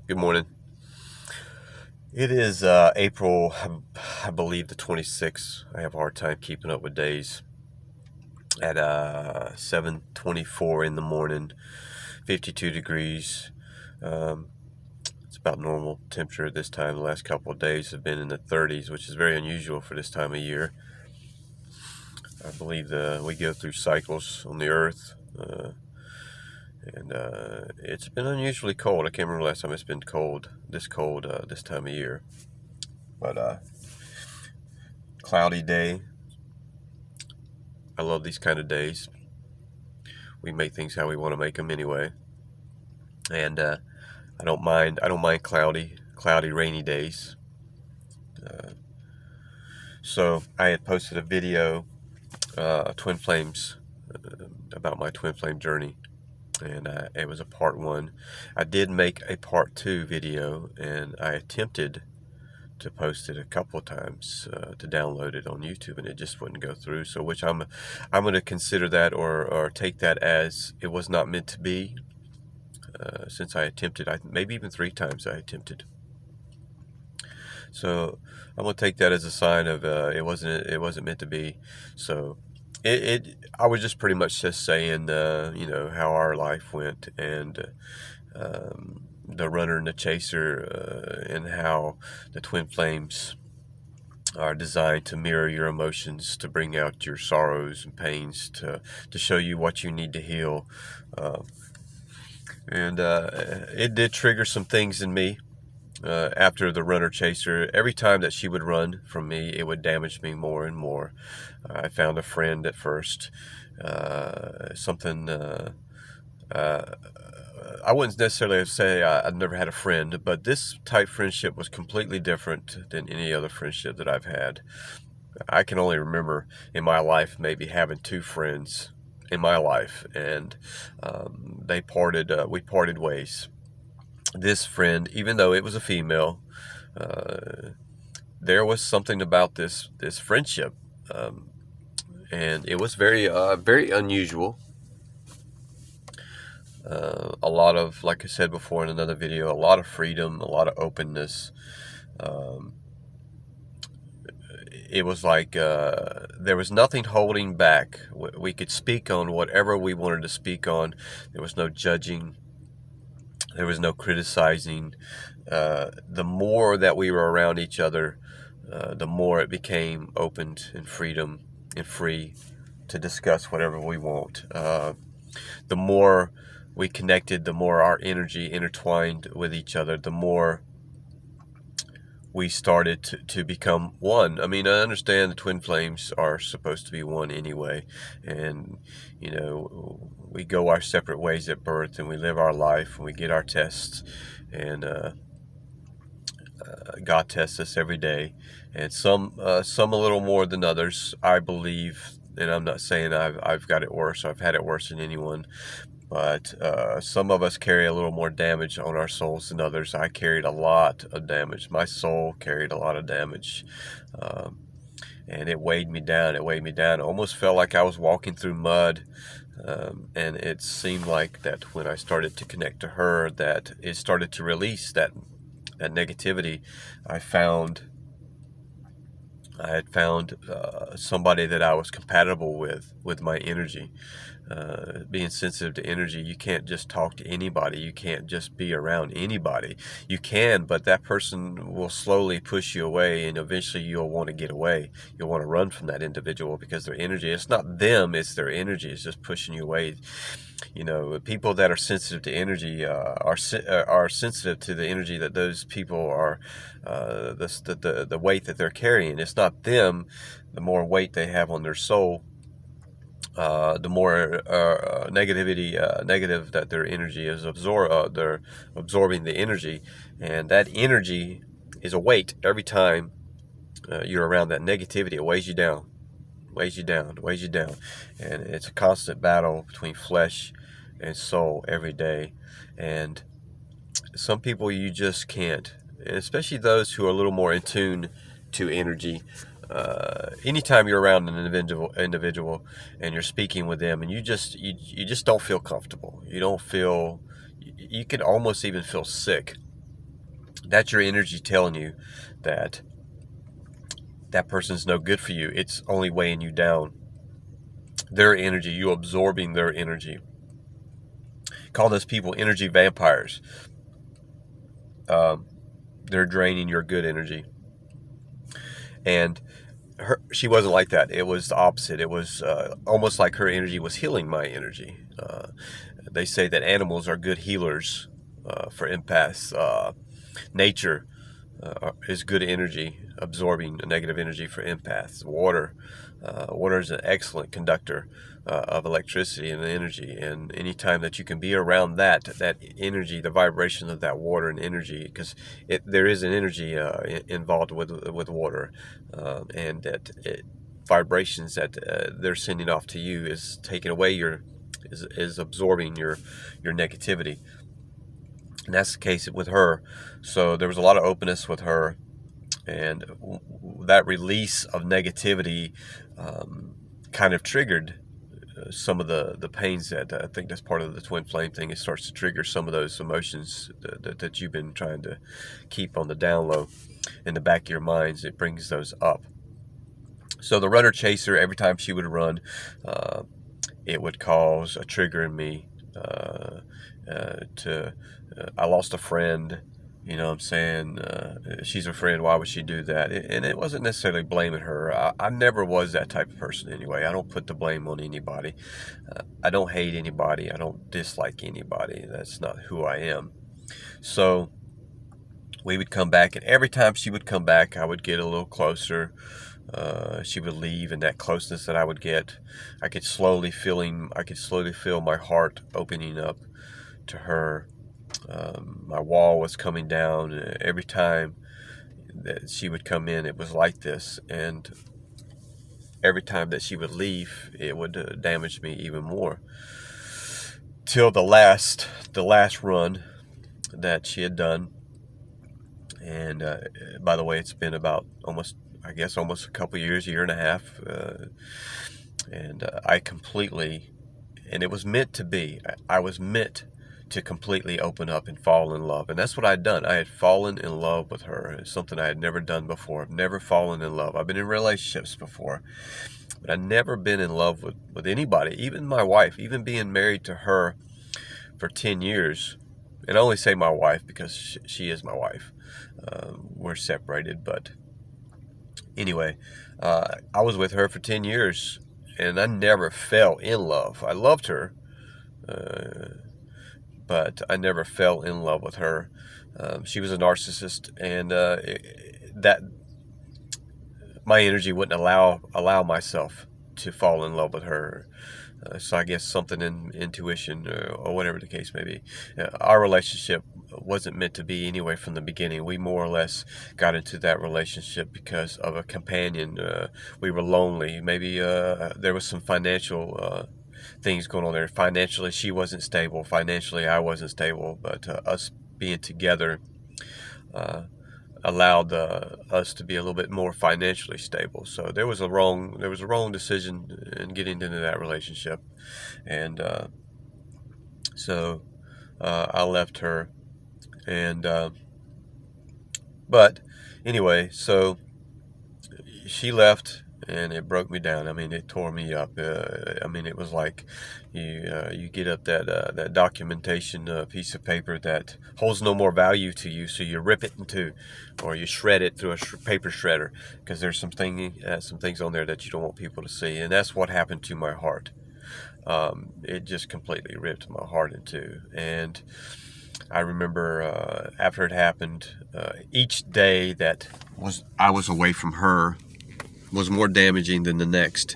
Good morning. It is April, I believe the 26th. I have a hard time keeping up with days. At 7:24 in the morning, 52 degrees. Um, it's about normal temperature at this time. The last couple of days have been in the 30s, which is very unusual for this time of year. I believe we go through cycles on the earth. And it's been unusually cold. I can't remember the last time it's been cold, this time of year. But cloudy day. I love these kind of days. We make things how we want to make them anyway, and I don't mind. I don't mind cloudy, rainy days. Uh, so I had posted a video, twin flames, about my twin flame journey, and it was a part one. I did make a part two video, and I attempted to post it a couple of times to download it on YouTube, and it just wouldn't go through. So, which I'm going to consider that or take that as it was not meant to be. Since I attempted, maybe even 3 times I attempted. So I'm going to take that as a sign of it wasn't meant to be. So I was just pretty much just saying how our life went, and the runner and the chaser, and how the twin flames are designed to mirror your emotions, to bring out your sorrows and pains, to show you what you need to heal. And it did trigger some things in me. After the runner chaser, every time that she would run from me, it would damage me more and more. I found a friend at first, something. I wouldn't necessarily say I've never had a friend, but this type friendship was completely different than any other friendship that I've had. I can only remember in my life maybe having 2 friends in my life, and we parted ways. This friend, even though it was a female, there was something about this friendship, and it was very unusual. A lot of, like I said before in another video, a lot of freedom, a lot of openness. Um, it was like there was nothing holding back. We could speak on whatever we wanted to speak on. There was no judging. There was no criticizing. The more that we were around each other, the more it became open and freedom and free to discuss whatever we want. The more we connected, the more our energy intertwined with each other, the more we started to become one. I mean, I understand the twin flames are supposed to be one anyway, and we go our separate ways at birth, and we live our life, and we get our tests, and God tests us every day, and some a little more than others, I believe. And I'm not saying I've got it worse. I've had it worse than anyone. But some of us carry a little more damage on our souls than others. I carried a lot of damage. My soul carried a lot of damage. And it weighed me down. It weighed me down. It almost felt like I was walking through mud. And it seemed like that when I started to connect to her, that it started to release that negativity. I had found somebody that I was compatible with my energy. Being sensitive to energy, you can't just talk to anybody. You can't just be around anybody. You can, but that person will slowly push you away, and eventually you'll want to get away. You'll want to run from that individual because their energy, it's not them, it's their energy. It's just pushing you away. People that are sensitive to energy are sensitive to the energy that those people are, the weight that they're carrying. It's not them. The more weight they have on their soul, the more negative that their energy is they're absorbing the energy, and that energy is a weight. Every time you're around that negativity, it weighs you down, weighs you down, weighs you down, and it's a constant battle between flesh and soul every day. And some people you just can't, and especially those who are a little more in tune to energy. Anytime you're around an individual and you're speaking with them, and you just don't feel comfortable. You don't feel. You can almost even feel sick That's your energy telling you that that person's no good for you. It's only weighing you down. Their energy, you absorbing their energy. Call those people energy vampires. Um, they're draining your good energy. And she wasn't like that. It was the opposite. It was almost like her energy was healing my energy. They say that animals are good healers for empaths. Nature is good energy, absorbing negative energy for empaths. Water is an excellent conductor of electricity and energy, and anytime that you can be around that energy, the vibration of that water and energy, because there is an energy involved with water, and that vibrations that they're sending off to you is taking away is absorbing your negativity. And that's the case with her. So there was a lot of openness with her, and that release of negativity kind of triggered some of the pains that I think that's part of the twin flame thing. It starts to trigger some of those emotions that you've been trying to keep on the down low in the back of your minds. It brings those up. So the runner chaser, every time she would run, it would cause a trigger in me I lost a friend. You know what I'm saying? She's a friend. Why would she do that? And it wasn't necessarily blaming her. I never was that type of person anyway. I don't put the blame on anybody. I don't hate anybody. I don't dislike anybody. That's not who I am. So we would come back, and every time she would come back, I would get a little closer. She would leave, and that closeness that I would get, I could slowly feel my heart opening up to her. My wall was coming down. Every time that she would come in, it was like this, and every time that she would leave, it would damage me even more. Till the last run that she had done, and by the way, it's been about almost a couple years, a year and a half, and I completely, and it was meant to be. I was meant to completely open up and fall in love. And that's what I'd done. I had fallen in love with her. It's something I had never done before. I've never fallen in love. I've been in relationships before, but I've never been in love with anybody, even my wife, even being married to her for 10 years. And I only say my wife because she is my wife. We're separated, but anyway, I was with her for 10 years, and I never fell in love. I loved her, but I never fell in love with her. She was a narcissist, and that my energy wouldn't allow myself to fall in love with her. So I guess something in intuition or whatever the case may be. Our relationship wasn't meant to be anyway from the beginning. We more or less got into that relationship because of a companion. We were lonely. Maybe there was some financial things going on there. Financially, she wasn't stable. Financially, I wasn't stable. But us being together allowed us to be a little bit more financially stable. So there was a wrong decision in getting into that relationship, and so I left her. And but anyway, so she left, and it broke me down. I mean, it tore me up. I mean, it was like you get up that documentation piece of paper that holds no more value to you, so you rip it in two, or you shred it through a paper shredder, because there's some things on there that you don't want people to see, and that's what happened to my heart. It just completely ripped my heart in two, and I remember after it happened, each day that I was away from her was more damaging than the next.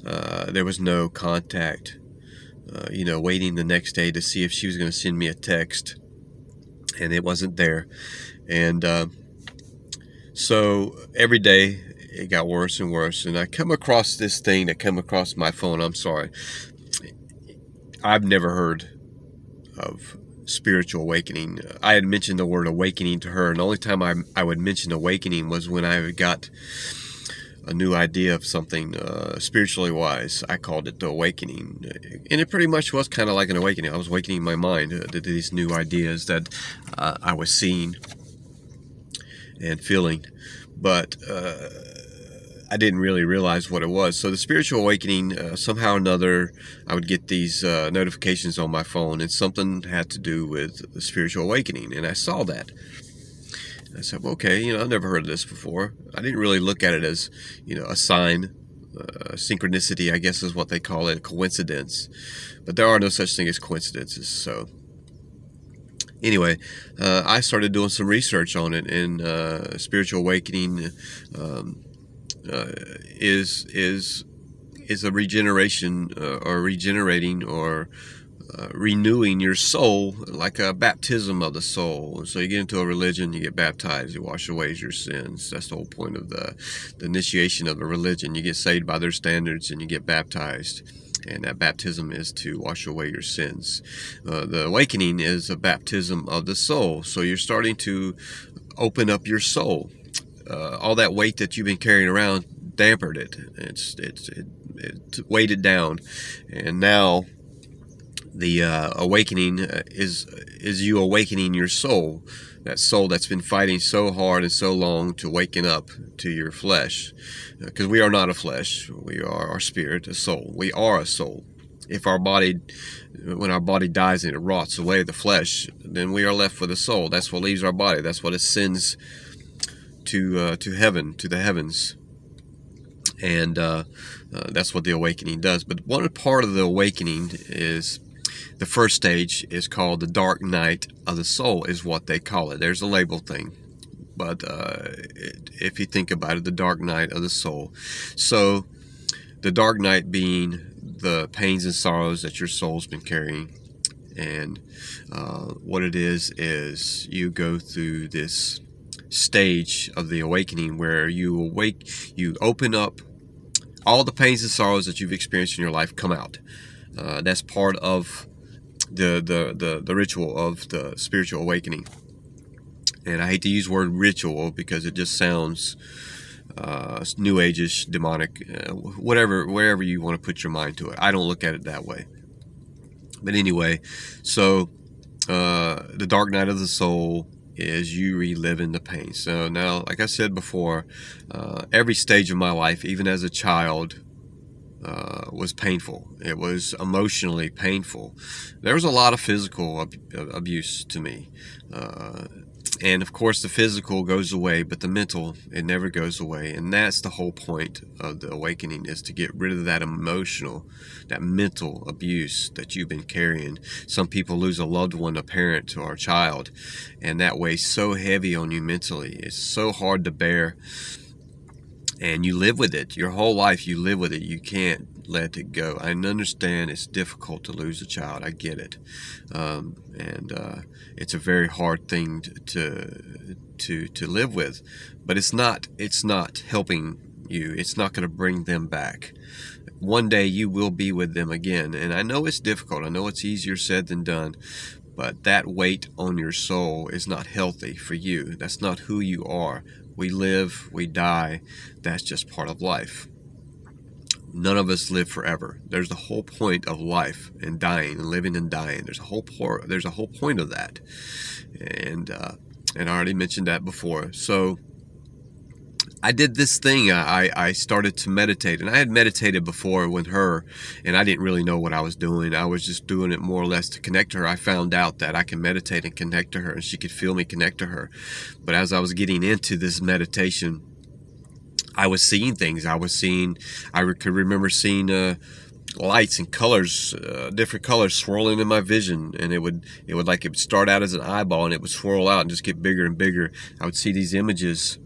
There was no contact. Waiting the next day to see if she was going to send me a text, and it wasn't there. And so every day it got worse and worse. And I come across this thing that came across my phone. I'm sorry. I've never heard of spiritual awakening. I had mentioned the word awakening to her, and the only time I would mention awakening was when I got a new idea of something spiritually wise. I called it the awakening, and it pretty much was kind of like an awakening. I was awakening my mind to these new ideas that I was seeing. and feeling, but I didn't really realize what it was. So the spiritual awakening, somehow or another, I would get these notifications on my phone, and something had to do with the spiritual awakening, and I saw that. I said, well, okay, I've never heard of this before. I didn't really look at it as, a sign. Synchronicity, I guess, is what they call it, a coincidence. But there are no such thing as coincidences. So anyway, I started doing some research on it, and spiritual awakening is a regeneration or regenerating or renewing your soul, like a baptism of the soul. So you get into a religion, you get baptized, you wash away your sins. That's the whole point of the initiation of a religion. You get saved by their standards and you get baptized. And that baptism is to wash away your sins. The awakening is a baptism of the soul. So you're starting to open up your soul. All that weight that you've been carrying around dampened it. It weighed it down. And now the awakening is you awakening your soul, that soul that's been fighting so hard and so long to waken up to your flesh, because we are not a flesh, we are our spirit, a soul. We are a soul. When our body dies and it rots away, the flesh, then we are left with a soul. That's what leaves our body. That's what ascends to heaven, to the heavens. And that's what the awakening does. But one part of the awakening is, the first stage is called the dark night of the soul, is what they call it. There's a label thing. But if you think about it, the dark night of the soul. So the dark night being the pains and sorrows that your soul's been carrying. And what it is you go through this stage of the awakening where you open up, all the pains and sorrows that you've experienced in your life come out. That's part of the ritual of the spiritual awakening. And I hate to use the word ritual because it just sounds new age-ish, demonic, wherever you want to put your mind to it. I don't look at it that way. But anyway, so the dark night of the soul is you reliving the pain. So now, like I said before, every stage of my life, even as a child, was painful. It was emotionally painful. There was a lot of physical abuse to me. And of course the physical goes away, but the mental, it never goes away. And that's the whole point of the awakening, is to get rid of that emotional, that mental abuse that you've been carrying. Some people lose a loved one, a parent or a child, and that weighs so heavy on you mentally. It's so hard to bear. And you live with it. Your whole life you live with it. You can't let it go. I understand it's difficult to lose a child. I get it. And it's a very hard thing to live with. But it's not helping you. It's not going to bring them back. One day you will be with them again. And I know it's difficult. I know it's easier said than done. But that weight on your soul is not healthy for you. That's not who you are. We live, we die. That's just part of life. None of us live forever. There's the whole point of life and dying and living and dying. There's a whole point of that. And I already mentioned that before. So I did this thing. I started to meditate, and I had meditated before with her, and I didn't really know what I was doing. I was just doing it more or less to connect to her. I found out that I can meditate and connect to her, and she could feel me connect to her. But as I was getting into this meditation, I was seeing things. I could remember seeing lights and colors, different colors swirling in my vision, and it would start out as an eyeball, and it would swirl out and just get bigger and bigger. I would see these images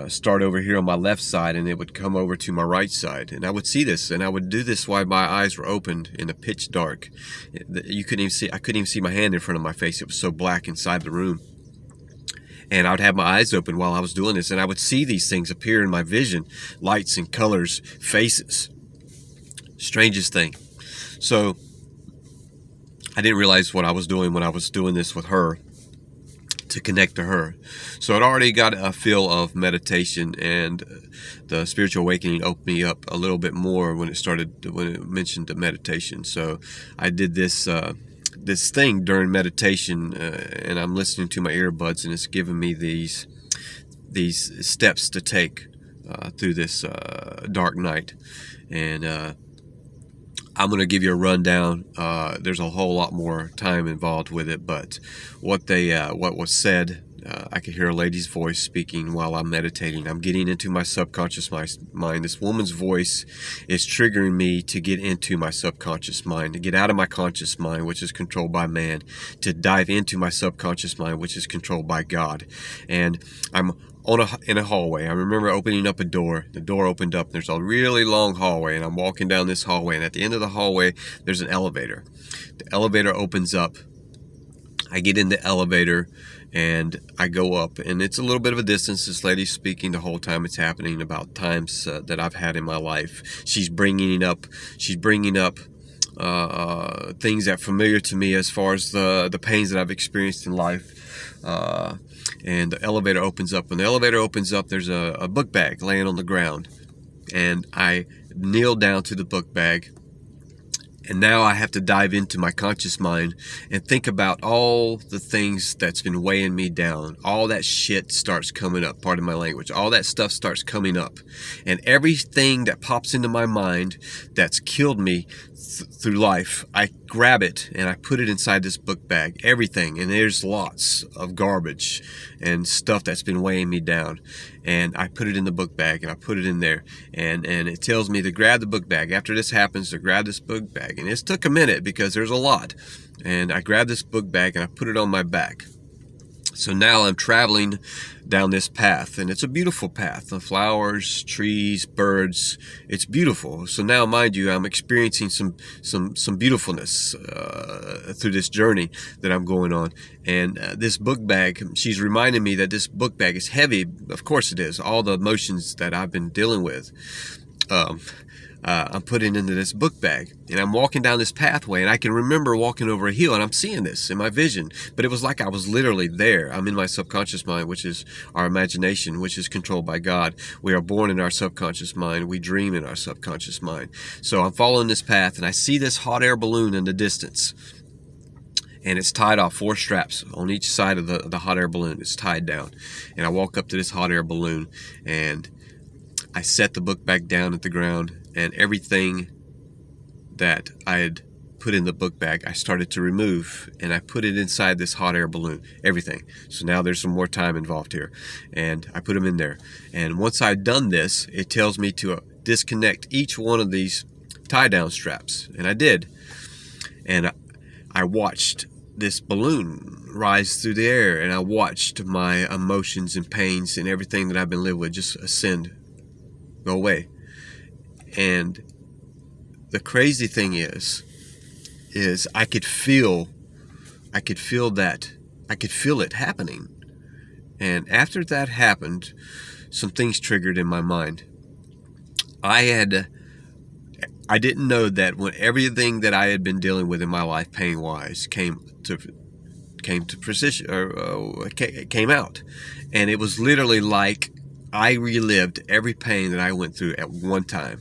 start over here on my left side, and it would come over to my right side, and I would see this, and I would do this while my eyes were opened in the pitch dark. I couldn't even see my hand in front of my face. It was so black inside the room. And I would have my eyes open while I was doing this, and I would see these things appear in my vision, lights and colors, faces. Strangest thing. So I didn't realize what I was doing when I was doing this with her, to connect to her. So it already got a feel of meditation, and the spiritual awakening opened me up a little bit more when it mentioned the meditation. So I did this thing during meditation, and I'm listening to my earbuds, and it's giving me these these steps to take through this dark night. And I'm going to give you a rundown. There's a whole lot more time involved with it, but what was said, I could hear a lady's voice speaking while I'm meditating. I'm getting into my subconscious mind. This woman's voice is triggering me to get into my subconscious mind, to get out of my conscious mind, which is controlled by man, to dive into my subconscious mind, which is controlled by God. And I'm in a hallway. I remember opening up a door. The door opened up. There's a really long hallway, and I'm walking down this hallway, and at the end of the hallway, there's an elevator. The elevator opens up. I get in the elevator, and I go up, and it's a little bit of a distance. This lady's speaking the whole time it's happening about times that I've had in my life. She's bringing up things that are familiar to me as far as the pains that I've experienced in life. And the elevator opens up. When the elevator opens up, there's a book bag laying on the ground. And I kneel down to the book bag. And now I have to dive into my conscious mind and think about all the things that's been weighing me down. All that shit starts coming up, pardon my language. All that stuff starts coming up. And everything that pops into my mind that's killed me through life, I grab it and I put it inside this book bag. Everything. And there's lots of garbage and stuff that's been weighing me down. And I put it in the book bag, and I put it in there. And it tells me to grab the book bag. After this happens, to grab this book bag. And it took a minute because there's a lot. And I grabbed this book bag and I put it on my back. So now I'm traveling down this path, and it's a beautiful path. The flowers, trees, birds, it's beautiful. So now, mind you, I'm experiencing some beautifulness through this journey that I'm going on. And this book bag, she's reminding me that this book bag is heavy. Of course it is. All the emotions that I've been dealing with. I'm putting into this book bag, and I'm walking down this pathway, and I can remember walking over a hill, and I'm seeing this in my vision, but it was like I was literally there. I'm in my subconscious mind, which is our imagination, which is controlled by God. We are born in our subconscious mind. We dream in our subconscious mind. So I'm following this path, and I see this hot air balloon in the distance, and it's tied off 4 straps on each side of the hot air balloon. It's tied down, and I walk up to this hot air balloon, and I set the book bag down at the ground. And everything that I had put in the book bag, I started to remove, and I put it inside this hot air balloon, everything. So now there's some more time involved here. And I put them in there. And once I've done this, it tells me to disconnect each one of these tie-down straps. And I did. And I watched this balloon rise through the air, and I watched my emotions and pains and everything that I've been living with just ascend, go away. And the crazy thing is I could feel it happening. And after that happened, some things triggered in my mind. I didn't know that when everything that I had been dealing with in my life, pain-wise, came to precision, or came out, and it was literally like I relived every pain that I went through at one time.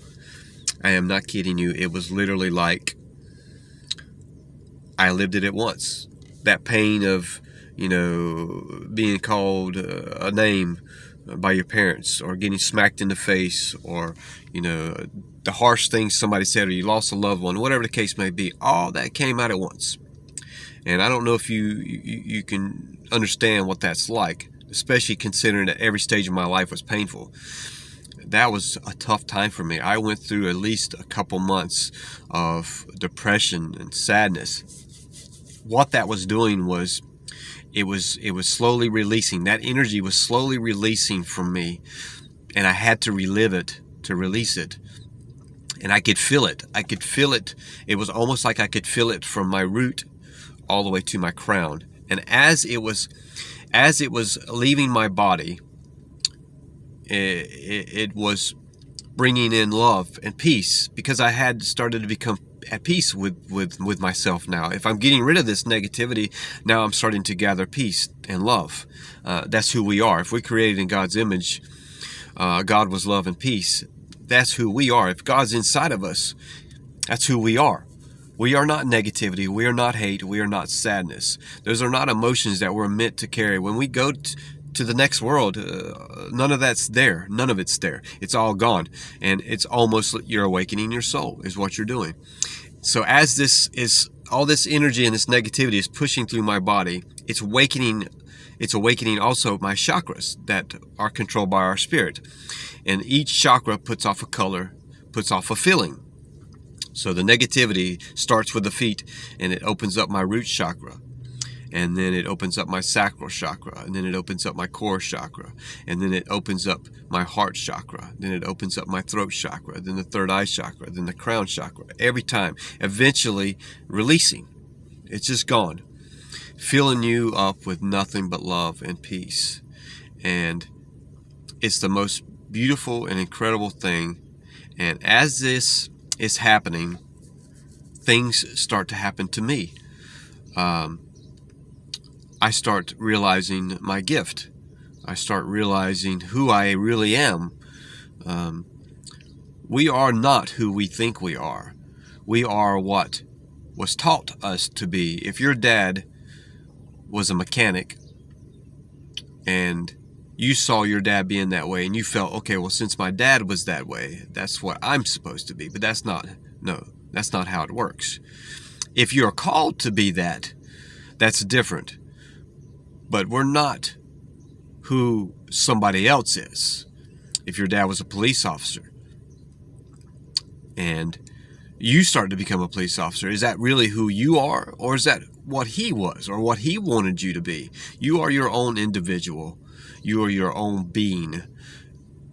I am not kidding you. It was literally like I lived it at once. That pain of, being called a name by your parents, or getting smacked in the face, or, the harsh things somebody said, or you lost a loved one, whatever the case may be. All that came out at once. And I don't know if you can understand what that's like, especially considering that every stage of my life was painful. That was a tough time for me. I went through at least a couple months of depression and sadness. What that was doing was it was slowly releasing. That energy was slowly releasing from me, and I had to relive it to release it. And I could feel it. It was almost like I could feel it from my root all the way to my crown. And as it was leaving my body, it was bringing in love and peace, because I had started to become at peace with myself now. If I'm getting rid of this negativity, now I'm starting to gather peace and love. That's who we are. If we're created in God's image, God was love and peace. That's who we are. If God's inside of us, that's who we are. We are not negativity. We are not hate. We are not sadness. Those are not emotions that we're meant to carry. When we go to the next world, none of that's there. None of it's there. It's all gone. And it's almost, you're awakening your soul is what you're doing. So as this is, all this energy and this negativity is pushing through my body, it's awakening also my chakras that are controlled by our spirit. And each chakra puts off a color, puts off a feeling. So the negativity starts with the feet, and it opens up my root chakra. And then it opens up my sacral chakra, and then it opens up my core chakra, and then it opens up my heart chakra, then it opens up my throat chakra, then the third eye chakra, then the crown chakra. Every time, eventually releasing. It's just gone. Filling you up with nothing but love and peace. And it's the most beautiful and incredible thing. And as this is happening, things start to happen to me. I start realizing my gift. I start realizing who I really am. We are not who we think we are. We are what was taught us to be. If your dad was a mechanic and you saw your dad being that way and you felt, okay, well, since my dad was that way, that's what I'm supposed to be. But that's not how it works. If you're called to be that, that's different. But we're not who somebody else is. If your dad was a police officer and you start to become a police officer, is that really who you are? Or is that what he was or what he wanted you to be? You are your own individual. You are your own being.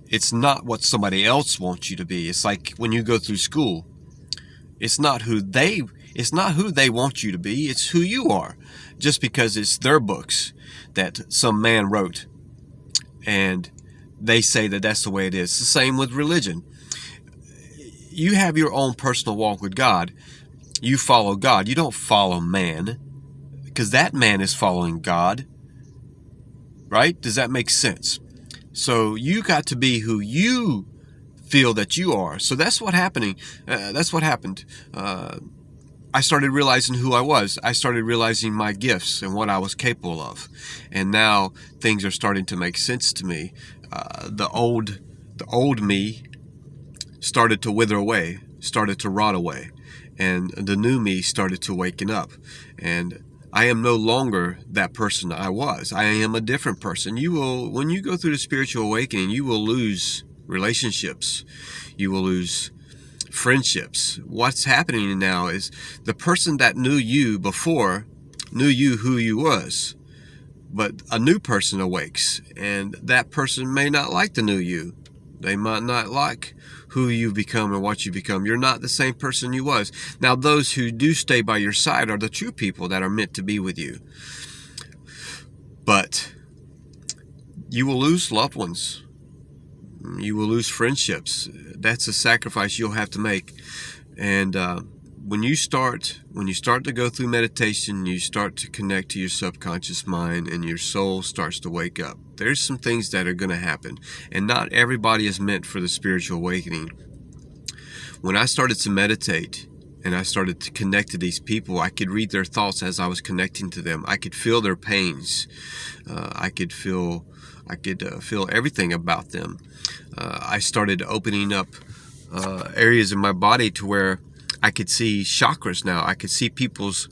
It's not what somebody else wants you to be. It's like when you go through school, it's not who they want you to be. It's who you are. Just because it's their books that some man wrote and they say that that's the way it is. It's the same with religion. You have your own personal walk with God. You follow God. You don't follow man, because that man is following God. Right? Does that make sense? So you got to be who you feel that you are. So that's what happened. I started realizing who I was. I started realizing my gifts and what I was capable of. And now things are starting to make sense to me. The old me started to wither away, started to rot away. And the new me started to waken up. And I am no longer that person I was. I am a different person. When you go through the spiritual awakening, you will lose relationships. You will lose friendships. What's happening now is the person that knew you before knew you who you was, but a new person awakes, and that person may not like the new you. They might not like who you've become and what you become. You're not the same person you was. Now, those who do stay by your side are the true people that are meant to be with you. But you will lose loved ones. You will lose friendships. That's a sacrifice you'll have to make. And when you start to go through meditation, you start to connect to your subconscious mind and your soul starts to wake up. There's some things that are going to happen. And not everybody is meant for the spiritual awakening. When I started to meditate and I started to connect to these people, I could read their thoughts as I was connecting to them. I could feel their pains. I could feel everything about them. I started opening up areas in my body to where I could see chakras now. I could see people's,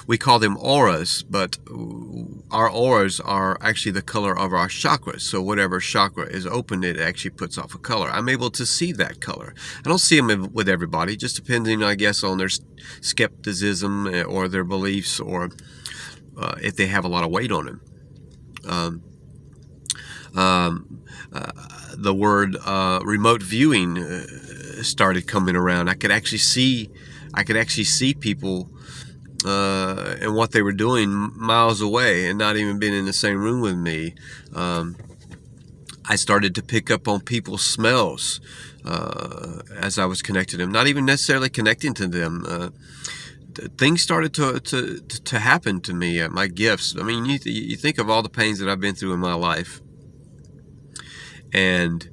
we call them auras, but our auras are actually the color of our chakras. So whatever chakra is open, it actually puts off a color. I'm able to see that color. I don't see them with everybody, just depending, I guess, on their skepticism or their beliefs, or if they have a lot of weight on them. The word remote viewing started coming around. I could actually see people and what they were doing miles away and not even being in the same room with me. I started to pick up on people's smells as I was connecting to them, not even necessarily connecting to them. Things started to happen to me. My gifts. I mean, you think of all the pains that I've been through in my life, and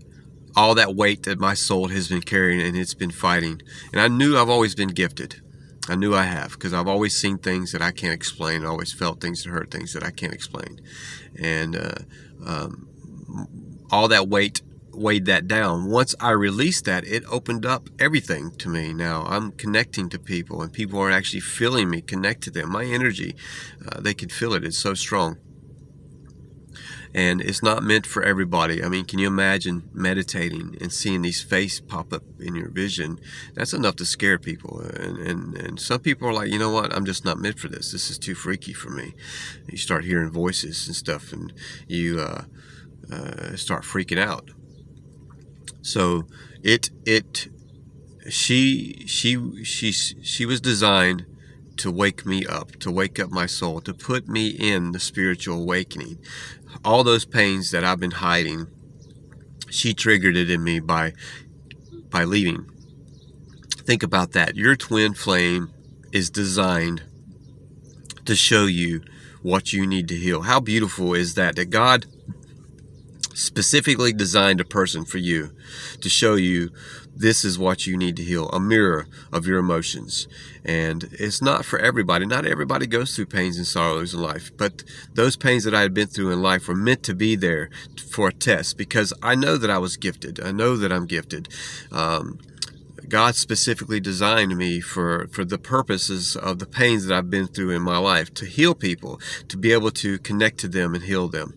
all that weight that my soul has been carrying and it's been fighting. And I knew I've always been gifted. I knew I have, because I've always seen things that I can't explain. I always felt things and heard things that I can't explain. And all that weight weighed that down. Once I released that, it opened up everything to me. Now I'm connecting to people, and people are actually feeling me connect to them. My energy, they can feel it. It's so strong. And it's not meant for everybody. I mean, can you imagine meditating and seeing these faces pop up in your vision? That's enough to scare people. And some people are like, you know what? I'm just not meant for this. This is too freaky for me. You start hearing voices and stuff, and you start freaking out. So she was designed to wake me up, to wake up my soul, to put me in the spiritual awakening. All those pains that I've been hiding, she triggered it in me by leaving. Think about that. Your twin flame is designed to show you what you need to heal. How beautiful is that? That God specifically designed a person for you to show you this is what you need to heal, a mirror of your emotions. And it's not for everybody. Not everybody goes through pains and sorrows in life, but those pains that I had been through in life were meant to be there for a test, because I know that I was gifted. I know that I'm gifted. God specifically designed me for the purposes of the pains that I've been through in my life, to heal people, to be able to connect to them and heal them.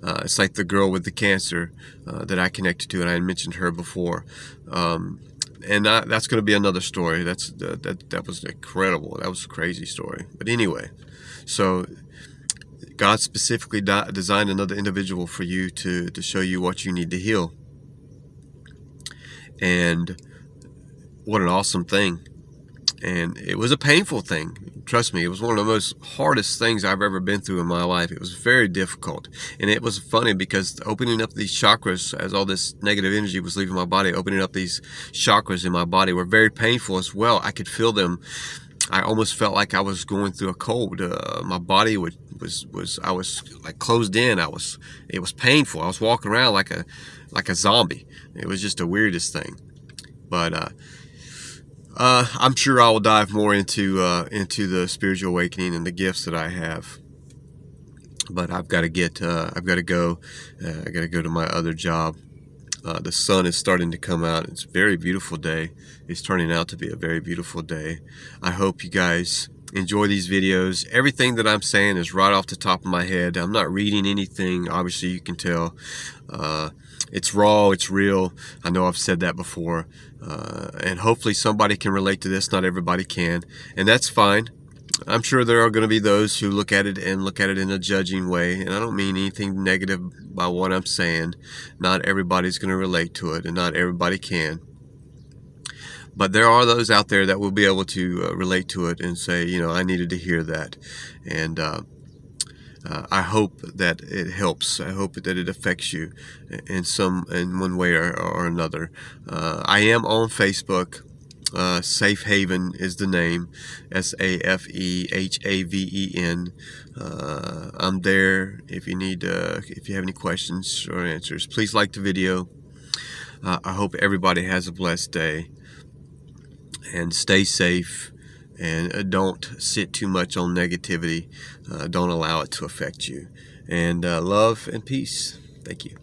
It's like the girl with the cancer that I connected to, and I had mentioned her before. And that's going to be another story. That was incredible. That was a crazy story. But anyway, so God specifically designed another individual for you to show you what you need to heal. And what an awesome thing. And it was a painful thing. Trust me, it was one of the most hardest things I've ever been through in my life. It was very difficult. And it was funny because opening up these chakras, as all this negative energy was leaving my body, opening up these chakras in my body were very painful as well. I could feel them. I almost felt like I was going through a cold. My body I was like closed in. It was painful. I was walking around like a zombie. It was just the weirdest thing. But I'm sure I will dive more into the spiritual awakening and the gifts that I have. But I've got to go. I got to go to my other job. The sun is starting to come out. It's a very beautiful day. It's turning out to be a very beautiful day. I hope you guys enjoy these videos. Everything that I'm saying is right off the top of my head. I'm not reading anything. Obviously, you can tell. It's raw, it's real. I know I've said that before. And hopefully somebody can relate to this. Not everybody can. And that's fine. I'm sure there are going to be those who look at it in a judging way. And I don't mean anything negative by what I'm saying. Not everybody's going to relate to it, and not everybody can. But there are those out there that will be able to relate to it and say, you know, I needed to hear that. And I hope that it helps. I hope that it affects you in one way or another. I am on Facebook. Safe Haven is the name. SAFEHAVEN. I'm there. If you have any questions or answers, please like the video. I hope everybody has a blessed day, and stay safe, and don't sit too much on negativity. Don't allow it to affect you. And love and peace. Thank you.